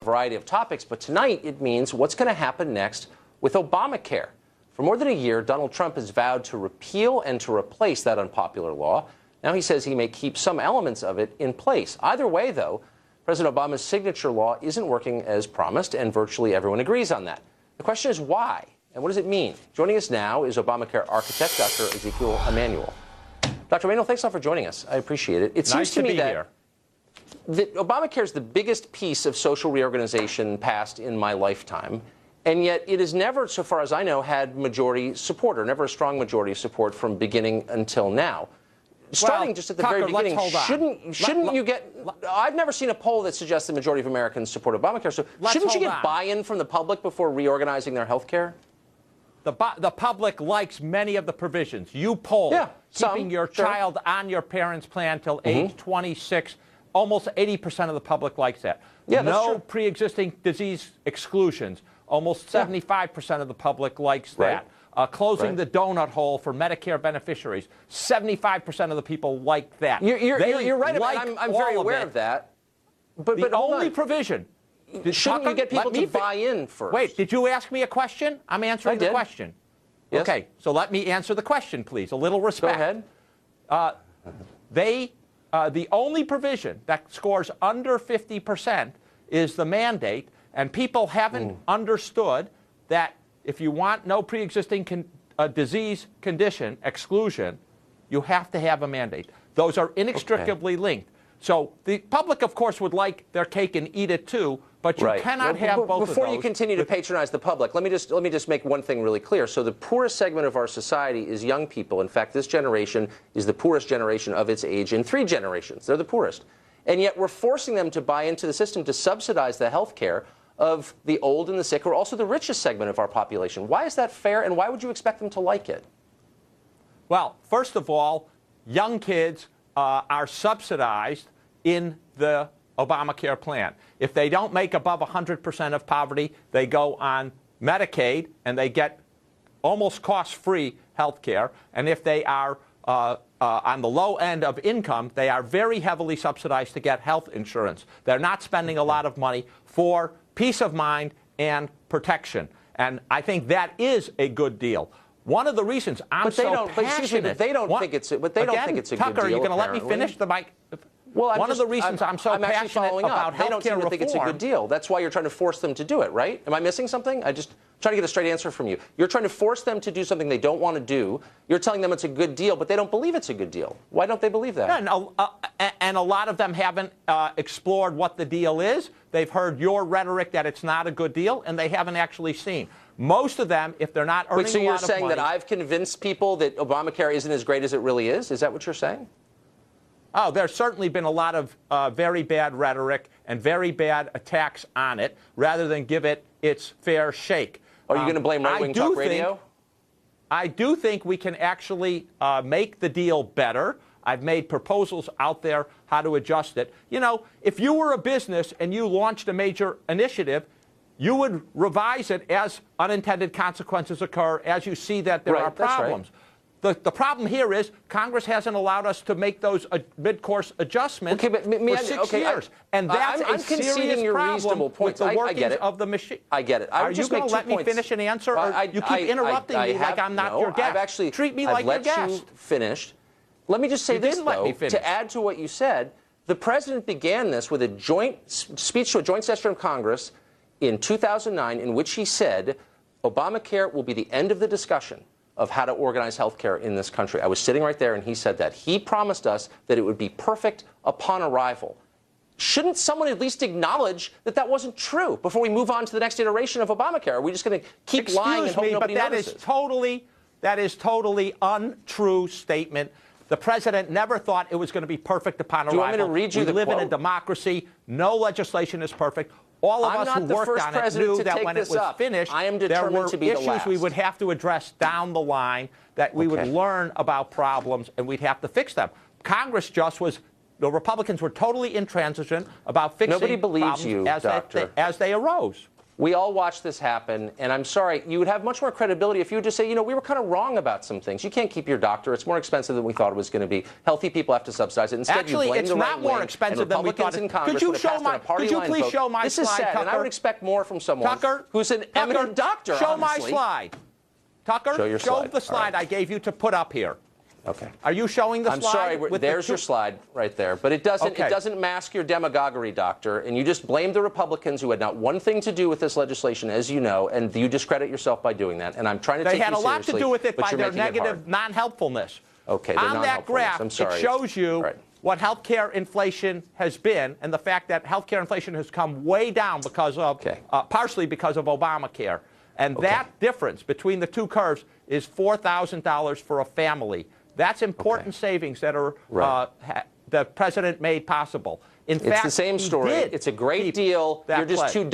variety of topics, but tonight it means what's going to happen next with Obamacare. For more than a year, Donald Trump has vowed to repeal and to replace that unpopular law. Now he says he may keep some elements of it in place. Either way, though, President Obama's signature law isn't working as promised, and virtually everyone agrees on that. The question is why, and what does it mean? Joining us now is Obamacare architect Dr. Emanuel. Dr. Emanuel, thanks a lot for joining us. I appreciate it. It seems to me that Obamacare is the biggest piece of social reorganization passed in my lifetime, and yet it has never, so far as I know, had majority support, or never a strong majority support from beginning until now. Starting just at the very beginning, shouldn't you get... I've never seen a poll that suggests the majority of Americans support Obamacare, so shouldn't you get buy-in from the public before reorganizing their health care? The public likes many of the provisions. You poll, keeping your child on your parent's plan till age 26, almost 80% of the public likes that. Yeah, no pre-existing disease exclusions. Almost 75% of the public likes that. Closing the donut hole for Medicare beneficiaries. 75% of the people like that. You're right. I'm very aware of that. But the only provision... Shouldn't you get people to buy in first? Wait, did you ask me a question? I'm answering the question. Yes. Okay, so let me answer the question, please. A little respect. Go ahead. The only provision that scores under 50% is the mandate, and people haven't understood that if you want no pre-existing disease condition exclusion, you have to have a mandate. Those are inextricably linked. So the public, of course, would like their cake and eat it too, but you cannot have both of those. Before you continue to patronize the public, let me just make one thing really clear. So the poorest segment of our society is young people. In fact, this generation is the poorest generation of its age in 3 generations. They're the poorest. And yet we're forcing them to buy into the system to subsidize the health care of the old and the sick, who are also the richest segment of our population. Why is that fair, and why would you expect them to like it? Well, first of all, young kids are subsidized in the Obamacare plan. If they don't make above 100% of poverty, they go on Medicaid and they get almost cost-free health care. And if they are on the low end of income, they are very heavily subsidized to get health insurance. They're not spending a lot of money for peace of mind and protection. And I think that is a good deal. One of the reasons I'm so passionate... But they don't think it's a good deal, Tucker, are you going to let me finish the mic? Well, one of the reasons I'm so passionate about health care reform... They don't seem to think it's a good deal. That's why you're trying to force them to do it, right? Am I missing something? I just trying to get a straight answer from you. You're trying to force them to do something they don't want to do. You're telling them it's a good deal, but they don't believe it's a good deal. Why don't they believe that? And a lot of them haven't explored what the deal is. They've heard your rhetoric that it's not a good deal, and they haven't actually seen. Most of them, if they're not earning a lot of money... So you're saying that I've convinced people that Obamacare isn't as great as it really is? Is that what you're saying? Oh, there's certainly been a lot of very bad rhetoric and very bad attacks on it, rather than give it its fair shake. Are you going to blame right-wing talk radio? I do think we can actually make the deal better. I've made proposals out there how to adjust it. You know, if you were a business and you launched a major initiative, you would revise it as unintended consequences occur, as you see that there are problems. The problem here is Congress hasn't allowed us to make those mid-course adjustments for 6 years. And that's a serious problem with the workings of the machine. I get it. Are you going to let me finish an answer? Or you keep interrupting me like I'm not your guest. Treat me like your guest. I've let you finish. Let me just say this, though, to add to what you said. The president began this with a joint speech to a joint session of Congress in 2009 in which he said Obamacare will be the end of the discussion of how to organize health care in this country. I was sitting right there, and he said that. He promised us that it would be perfect upon arrival. Shouldn't someone at least acknowledge that that wasn't true before we move on to the next iteration of Obamacare? Are we just going to keep lying and hope nobody notices? That is totally untrue statement. The president never thought it was going to be perfect upon arrival. Do you want me to read you the quote? We live in a democracy. No legislation is perfect. All of us who worked on it knew that when it was finished, there were issues we would have to address down the line, that we would learn about problems, and we'd have to fix them. Congress just was, the Republicans were totally intransigent about fixing problems as they arose. We all watched this happen, and I'm sorry, you would have much more credibility if you would just say, you know, we were kind of wrong about some things. You can't keep your doctor. It's more expensive than we thought it was going to be. Healthy people have to subsidize it. Instead, Actually, you blame it's the right not more wing expensive and than we Republicans thought. in Congress Could you that show passed my? on a party Could you line please vote. show my this slide, is sad, Tucker? and I would expect more from someone Tucker, who's an eminent doctor. Show honestly. my slide. Tucker, Show your slide. the slide I gave you to put up here. Okay. Are you showing the I'm slide? sorry, there's your slide right there. But it doesn't mask your demagoguery, doctor. And you just blame the Republicans who had not one thing to do with this legislation, as you know, and you discredit yourself by doing that. And I'm trying to take you seriously. They had a lot to do with it by their making it negative hard. non-helpfulness. Okay, on that graph, I'm sorry. it shows you Right. what healthcare inflation has been, and the fact that healthcare inflation has come way down because of, partially because of Obamacare. And that difference between the two curves is $4,000 for a family. That's important savings that are the president made possible. In fact, it's the same story. It's a great deal. You're just too dumb.